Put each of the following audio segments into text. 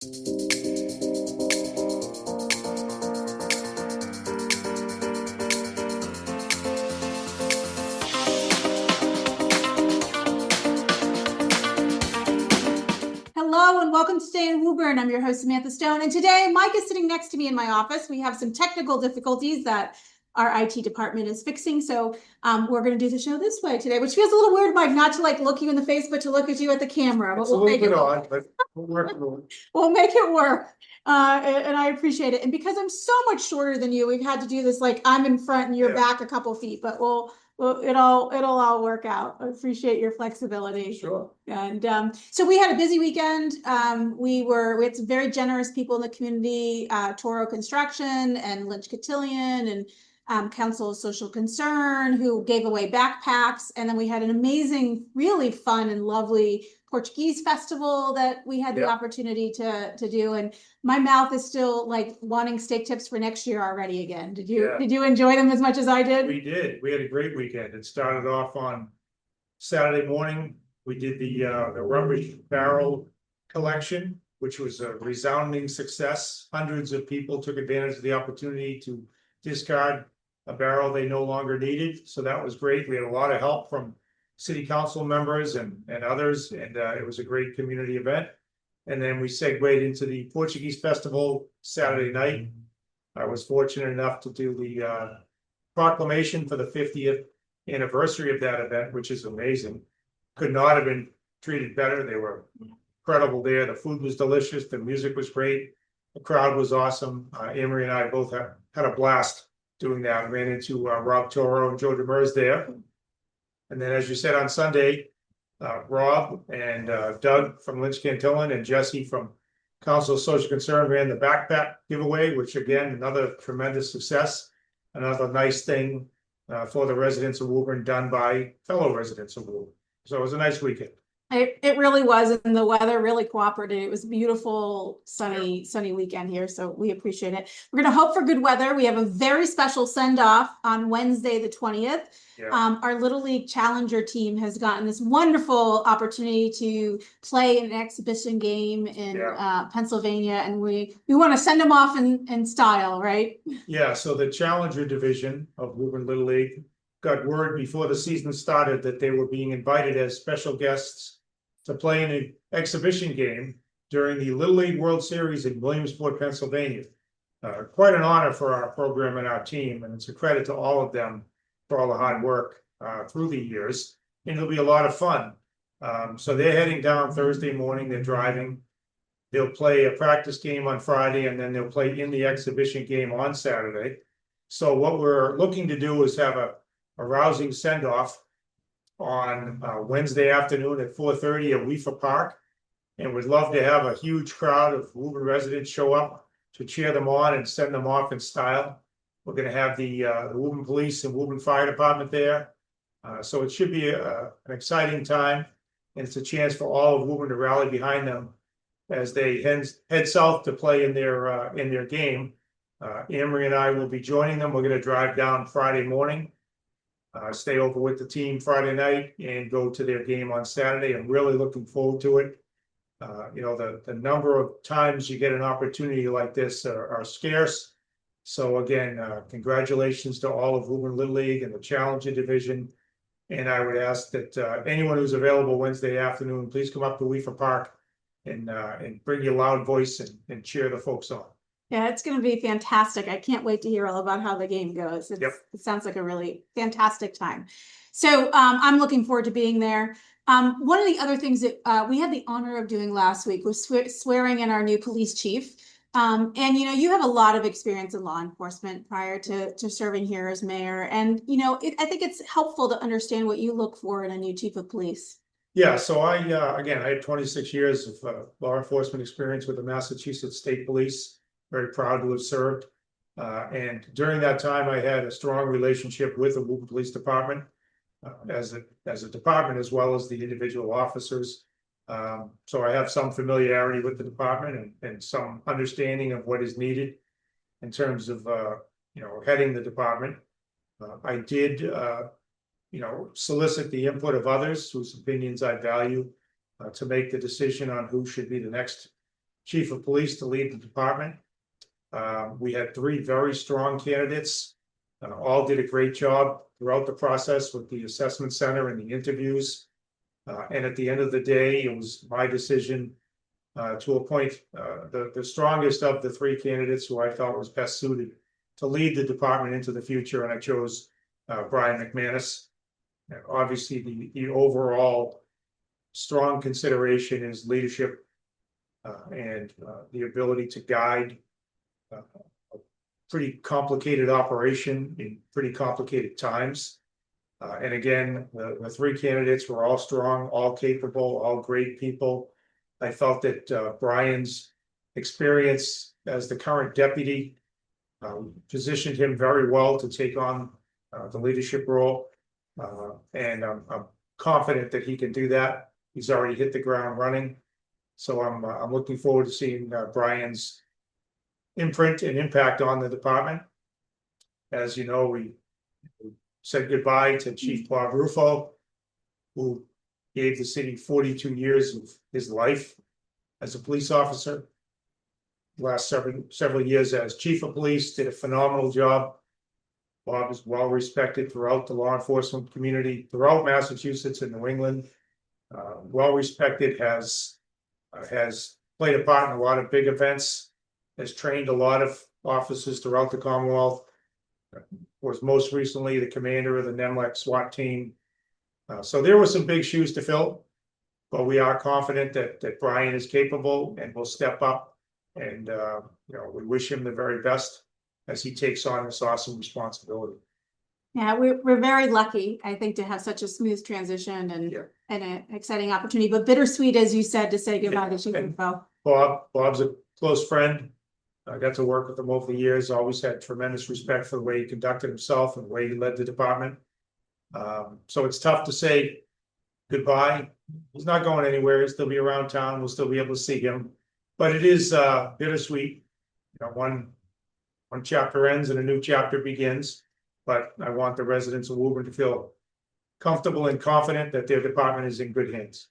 Hello and welcome to Stay in Woburn. I'm your host, Samantha Stone. And today Mike is sitting next to me in my office. We have some technical difficulties that our IT department is fixing. So we're going to do the show this way today, which feels a little weird, Mike, not to like look you in the face, but to look at you at the camera. But It's a little bit odd, but we'll work through it. We'll make it work. And I appreciate it. And because I'm so much shorter than you, we've had to do this like I'm in front and you're back a couple feet, but it'll all work out. I appreciate your flexibility. Sure. And so we had a busy weekend. We had some very generous people in the community, Toro Construction and Lynch Cotillion and Council of Social Concern, who gave away backpacks. And then we had an amazing, really fun and lovely Portuguese festival that we had the opportunity to do. And my mouth is still like wanting steak tips for next year already again. Did you enjoy them as much as I did? We did. We had a great weekend. It started off on Saturday morning. We did the rubbish barrel collection, which was a resounding success. Hundreds of people took advantage of the opportunity to discard a barrel they no longer needed. So that was great. We had a lot of help from city council members and others, and it was a great community event. And then we segued into the Portuguese festival Saturday night. I was fortunate enough to do the proclamation for the 50th anniversary of that event, which is amazing. Could not have been treated better. They were incredible there. The food was delicious. The music was great. The crowd was awesome. Amory and I both had a blast doing that. Ran into Rob Toro and Joe Demers there. And then, as you said, on Sunday, Rob and Doug from Lynch Cotillion and Jesse from Council of Social Concern ran the backpack giveaway, which again, another tremendous success. Another nice thing for the residents of Woburn done by fellow residents of Woburn. So it was a nice weekend. It really was, and the weather really cooperated. It was a beautiful, sunny weekend here, so we appreciate it. We're going to hope for good weather. We have a very special send-off on Wednesday, the 20th. Our Little League Challenger team has gotten this wonderful opportunity to play an exhibition game in Pennsylvania, and we want to send them off in style, right? Yeah, so the Challenger division of Woburn Little League got word before the season started that they were being invited as special guests to play in an exhibition game during the Little League World Series in Williamsport, Pennsylvania. Quite an honor for our program and our team, and it's a credit to all of them for all the hard work through the years, and it'll be a lot of fun. So they're heading down Thursday morning. They're driving. They'll play a practice game on Friday, and then they'll play in the exhibition game on Saturday. So what we're looking to do is have a rousing send-off on Wednesday afternoon at 4:30 at Weaver Park, and we'd love to have a huge crowd of Woburn residents show up to cheer them on and send them off in style. We're going to have the Woburn Police and Woburn Fire Department there, so it should be an exciting time, and it's a chance for all of Woburn to rally behind them as they head south to play in their game. Amory and I will be joining them. We're going to drive down Friday morning. Stay over with the team Friday night and go to their game on Saturday. I'm really looking forward to it. The number of times you get an opportunity like this are scarce. So again, congratulations to all of Woburn Little League and the Challenger division. And I would ask that anyone who's available Wednesday afternoon, please come up to Weaver Park and bring your loud voice and cheer the folks on. Yeah, it's going to be fantastic. I can't wait to hear all about how the game goes. It sounds like a really fantastic time. So I'm looking forward to being there. One of the other things that we had the honor of doing last week was swearing in our new police chief. And you have a lot of experience in law enforcement prior to serving here as mayor. And I think it's helpful to understand what you look for in a new chief of police. Yeah, so I had 26 years of law enforcement experience with the Massachusetts State Police. Very proud to have served. And during that time, I had a strong relationship with the Woburn Police Department as a department, as well as the individual officers. So I have some familiarity with the department and some understanding of what is needed in terms of heading the department. I did solicit the input of others whose opinions I value to make the decision on who should be the next chief of police to lead the department. We had 3 very strong candidates. All did a great job throughout the process with the assessment center and the interviews. And at the end of the day, it was my decision to appoint the strongest of the 3 candidates who I felt was best suited to lead the department into the future, and I chose Brian McManus. And obviously, the overall strong consideration is leadership and the ability to guide a pretty complicated operation in pretty complicated times. And again, the 3 candidates were all strong, all capable, all great people. I felt that Brian's experience as the current deputy positioned him very well to take on the leadership role. And I'm confident that he can do that. He's already hit the ground running. So I'm looking forward to seeing Brian's imprint and impact on the department. As you know, we said goodbye to Chief Bob Rufo, who gave the city 42 years of his life as a police officer. Last several years as chief of police, did a phenomenal job. Bob is well respected throughout the law enforcement community, throughout Massachusetts and New England. Well respected, has played a part in a lot of big events, has trained a lot of officers throughout the Commonwealth. Was most recently the commander of the NEMLEC SWAT team. So there were some big shoes to fill, but we are confident that Brian is capable and will step up. And we wish him the very best as he takes on this awesome responsibility. Yeah, we're very lucky, I think, to have such a smooth transition and an exciting opportunity, but bittersweet, as you said, to say goodbye to Chief Info. Bob's a close friend. I got to work with him over the years. Always had tremendous respect for the way he conducted himself and the way he led the department. So it's tough to say goodbye. He's not going anywhere. He'll still be around town. We'll still be able to see him. But it is bittersweet. One chapter ends and a new chapter begins. But I want the residents of Woburn to feel comfortable and confident that their department is in good hands.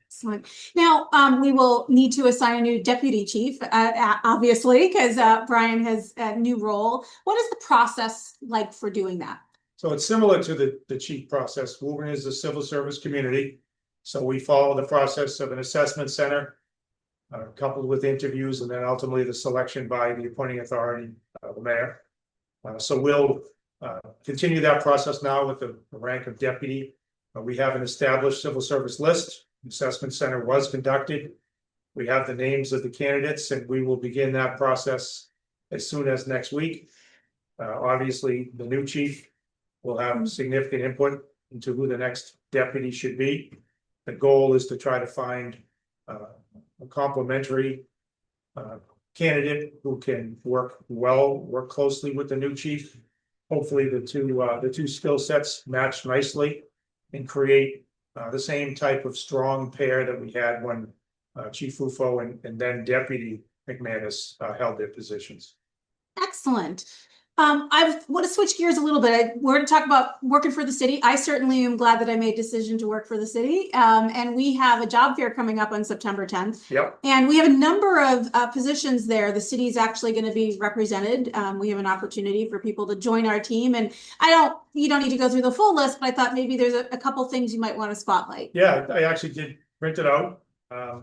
Excellent. Now, we will need to assign a new deputy chief, obviously, because Brian has a new role. What is the process like for doing that? So it's similar to the chief process. Woburn is a civil service community. So we follow the process of an assessment center, coupled with interviews, and then ultimately the selection by the appointing authority, the mayor. So we'll continue that process now with the rank of deputy. We have an established civil service list. The assessment center was conducted. We have the names of the candidates, and we will begin that process as soon as next week. Obviously, the new chief will have significant input into who the next deputy should be. The goal is to try to find a complementary candidate who can work closely with the new chief. Hopefully, the two skill sets match nicely and create the same type of strong pair that we had when Chief Rufo and then Deputy McManus held their positions. Excellent. I want to switch gears a little bit. We're going to talk about working for the city. I certainly am glad that I made a decision to work for the city. And we have a job fair coming up on September 10th. Yep. And we have a number of positions there. The city is actually going to be represented. We have an opportunity for people to join our team. And you don't need to go through the full list, but I thought maybe there's a couple things you might want to spotlight. Yeah, I actually did print it out.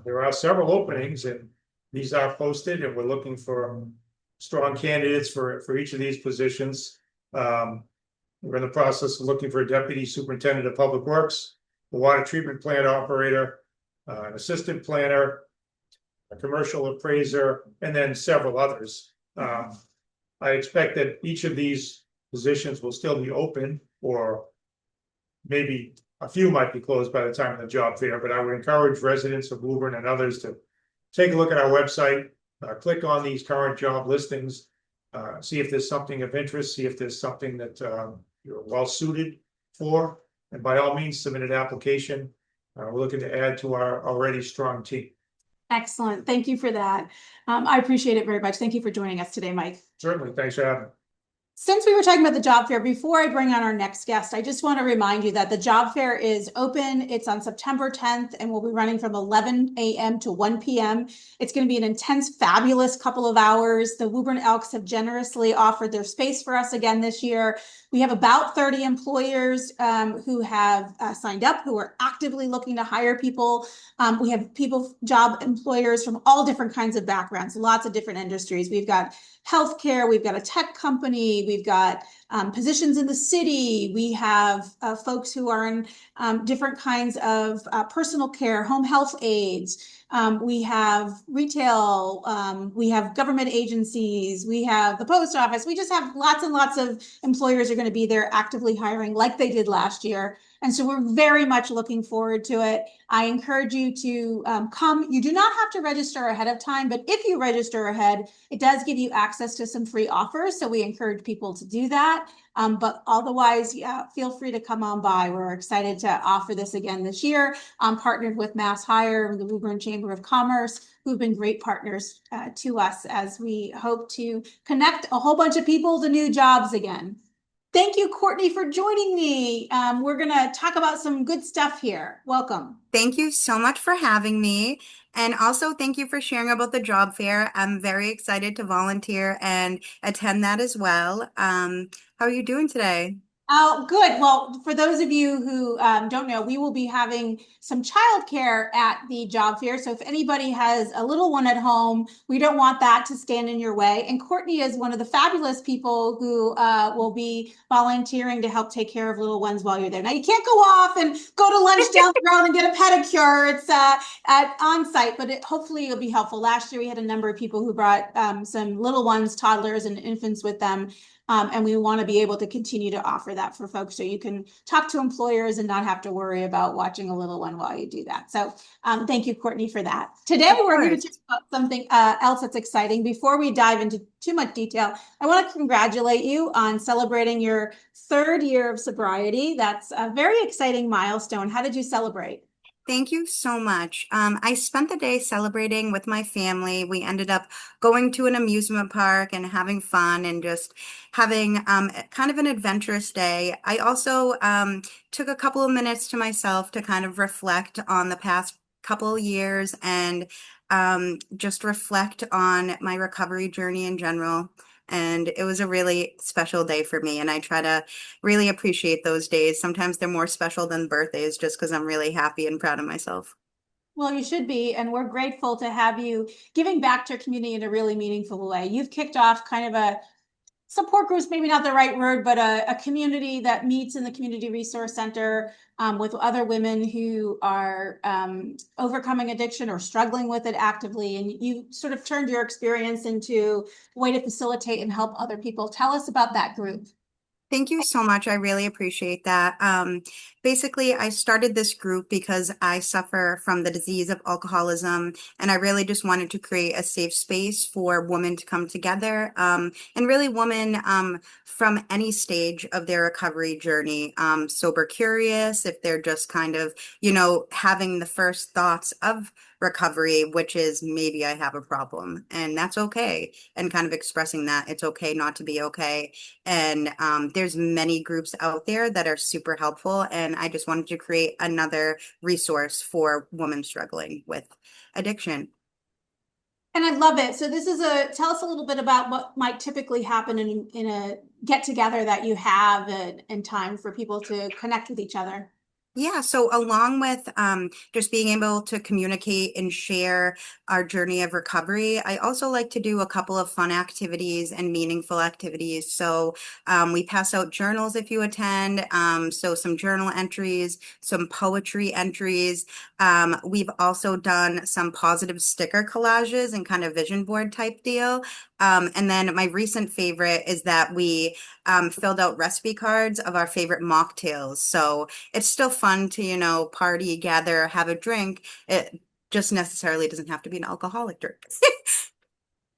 There are several openings, and these are posted, and we're looking for strong candidates for each of these positions. We're in the process of looking for a deputy superintendent of public works, a water treatment plant operator, an assistant planner, a commercial appraiser, and then several others. I expect that each of these positions will still be open, or maybe a few might be closed by the time of the job fair, but I would encourage residents of Woburn and others to take a look at our website. Click on these current job listings, see if there's something of interest, see if there's something that you're well suited for, and by all means submit an application. We're looking to add to our already strong team. Excellent. Thank you for that. I appreciate it very much. Thank you for joining us today, Mike. Certainly. Thanks for having me. Since we were talking about the job fair, before I bring on our next guest, I just want to remind you that the job fair is open. It's on September 10th and we'll be running from 11 a.m. to 1 p.m. It's going to be an intense, fabulous couple of hours. The Woburn Elks have generously offered their space for us again this year. We have about 30 employers who have signed up, who are actively looking to hire people. We have job employers from all different kinds of backgrounds, lots of different industries. We've got healthcare, we've got a tech company, we've got positions in the city, we have folks who are in different kinds of personal care, home health aides, we have retail, we have government agencies, we have the post office, we just have lots and lots of employers are going to be there actively hiring like they did last year. And so we're very much looking forward to it. I encourage you to come. You do not have to register ahead of time, but if you register ahead, it does give you access to some free offers. So we encourage people to do that. But otherwise, yeah, feel free to come on by. We're excited to offer this again this year. I'm partnered with Mass Hire, the Woburn Chamber of Commerce, who've been great partners to us as we hope to connect a whole bunch of people to new jobs again. Thank you, Courtney, for joining me. We're going to talk about some good stuff here. Welcome. Thank you so much for having me. And also, thank you for sharing about the job fair. I'm very excited to volunteer and attend that as well. How are you doing today? Oh, good. Well, for those of you who don't know, we will be having some childcare at the job fair. So if anybody has a little one at home, we don't want that to stand in your way. And Courtney is one of the fabulous people who will be volunteering to help take care of little ones while you're there. Now, you can't go off and go to lunch down the road and get a pedicure. It's at on site, but hopefully it'll be helpful. Last year, we had a number of people who brought some little ones, toddlers, and infants with them. And we want to be able to continue to offer that for folks so you can talk to employers and not have to worry about watching a little one while you do that. So thank you, Courtney, for that. Today, Of we're here to course. talk about something else that's exciting. Before we dive into too much detail, I want to congratulate you on celebrating your 3rd year of sobriety. That's a very exciting milestone. How did you celebrate? Thank you so much. I spent the day celebrating with my family. We ended up going to an amusement park and having fun and just having kind of an adventurous day. I also took a couple of minutes to myself to kind of reflect on the past couple of years and just reflect on my recovery journey in general. And it was a really special day for me. And I try to really appreciate those days. Sometimes they're more special than birthdays just because I'm really happy and proud of myself. Well, you should be, and we're grateful to have you giving back to your community in a really meaningful way. You've kicked off kind of a support groups, maybe not the right word, but a community that meets in the Community Resource Center with other women who are overcoming addiction or struggling with it actively. And you sort of turned your experience into a way to facilitate and help other people. Tell us about that group. Thank you so much. I really appreciate that. Basically, I started this group because I suffer from the disease of alcoholism, and I really just wanted to create a safe space for women to come together, and really women from any stage of their recovery journey, sober curious, if they're just kind of, having the first thoughts of recovery, which is maybe I have a problem, and that's okay, and kind of expressing that it's okay not to be okay. And there's many groups out there that are super helpful. And I just wanted to create another resource for women struggling with addiction. And I love it. So this is tell us a little bit about what might typically happen in a get together that you have in time for people to connect with each other. Yeah, so along with just being able to communicate and share our journey of recovery, I also like to do a couple of fun activities and meaningful activities. So we pass out journals if you attend, so some journal entries, some poetry entries. We've also done some positive sticker collages and kind of vision board type deal. And then my recent favorite is that we filled out recipe cards of our favorite mocktails. So it's still fun to, party, gather, have a drink. It just necessarily doesn't have to be an alcoholic drink.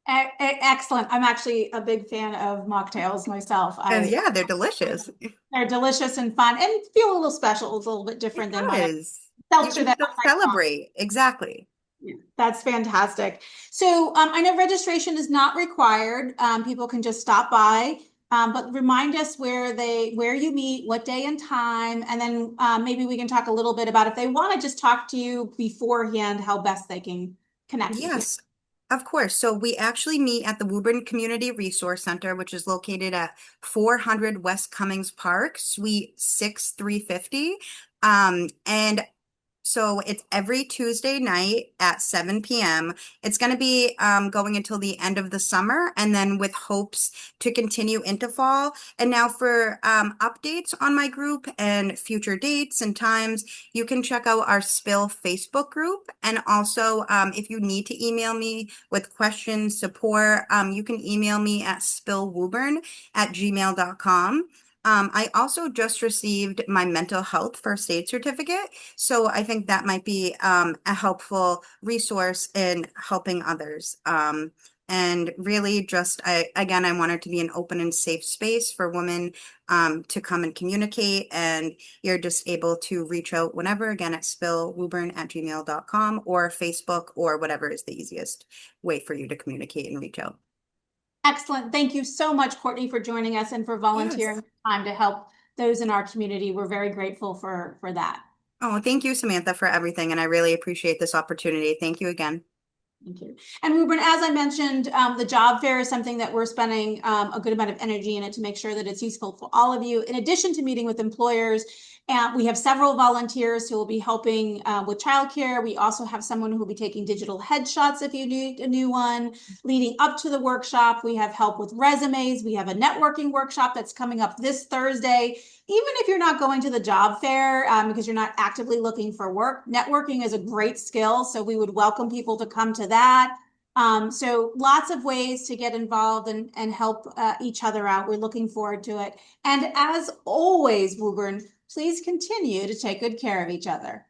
Excellent. I'm actually a big fan of mocktails myself. And yeah, they're delicious. They're delicious and fun and feel a little special. It's a little bit different than my Because you seltzer can that still I might find. celebrate. Exactly. Yeah, that's fantastic. So I know registration is not required. People can just stop by. But remind us where you meet, what day and time, and then maybe we can talk a little bit about if they want to just talk to you beforehand, how best they can connect with you. Yes, of course. So we actually meet at the Woburn Community Resource Center, which is located at 400 West Cummings Park, Suite 6350. And so it's every Tuesday night at 7 p.m. It's going to be going until the end of the summer, and then with hopes to continue into fall. And now for updates on my group and future dates and times, you can check out our Spill Facebook group. And also, if you need to email me with questions, support, you can email me at spillwoburn@gmail.com. I also just received my mental health first aid certificate, so I think that might be a helpful resource in helping others. And really just, again, I want it to be an open and safe space for women to come and communicate, and you're just able to reach out whenever, again, at spillwoburn@gmail.com or Facebook or whatever is the easiest way for you to communicate and reach out. Excellent. Thank you so much, Courtney, for joining us and for volunteering Yes. time to help those in our community. We're very grateful for that. Oh, thank you, Samantha, for everything, and I really appreciate this opportunity. Thank you again. Thank you. And Woburn, as I mentioned, the job fair is something that we're spending a good amount of energy in it to make sure that it's useful for all of you. In addition to meeting with employers, we have several volunteers who will be helping with childcare. We also have someone who will be taking digital headshots if you need a new one. Leading up to the workshop, we have help with resumes. We have a networking workshop that's coming up this Thursday. Even if you're not going to the job fair because you're not actively looking for work, networking is a great skill. So we would welcome people to come to that. So lots of ways to get involved and help each other out. We're looking forward to it. And as always, Woburn, please continue to take good care of each other.